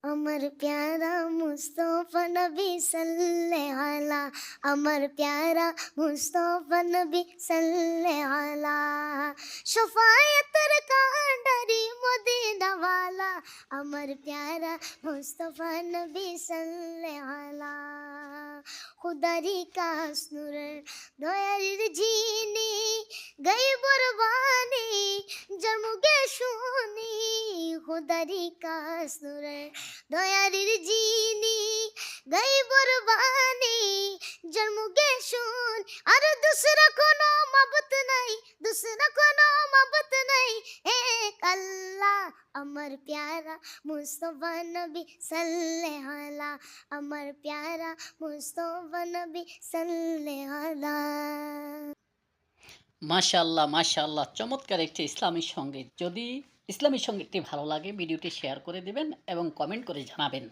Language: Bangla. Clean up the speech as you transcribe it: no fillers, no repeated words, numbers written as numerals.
अमर प्यारा मुस्तफा नबी सल्ले अला, अमर प्यारा मुस्तफा नबी सल्ले अला, शफायत का डरी मदीना वाला, अमर प्यारा मुस्तफा नबी सल्ले अला, खुदारी का नूर दयार जीनी गई कुर्बानी जमुगे শুনি খুদারি কাসুর দয়ারির জিনি গাই বরবানি জন্মগে শুন আর দুসরা কোনো মাবুত নাই, দুসরা কোনো মাবুত নাই, এক আল্লাহ আমার প্যারা মুস্তফা নবী সাল্লে আলা, আমার প্যারা মুস্তফা নবী সাল্লে আলা। মাশাআল্লাহ, মাশাআল্লাহ, চমৎকার একটি ইসলামী সঙ্গীত। যদি ইসলামী সঙ্গীতটি ভালো লাগে ভিডিওটি শেয়ার করে দিবেন এবং কমেন্ট করে জানাবেন।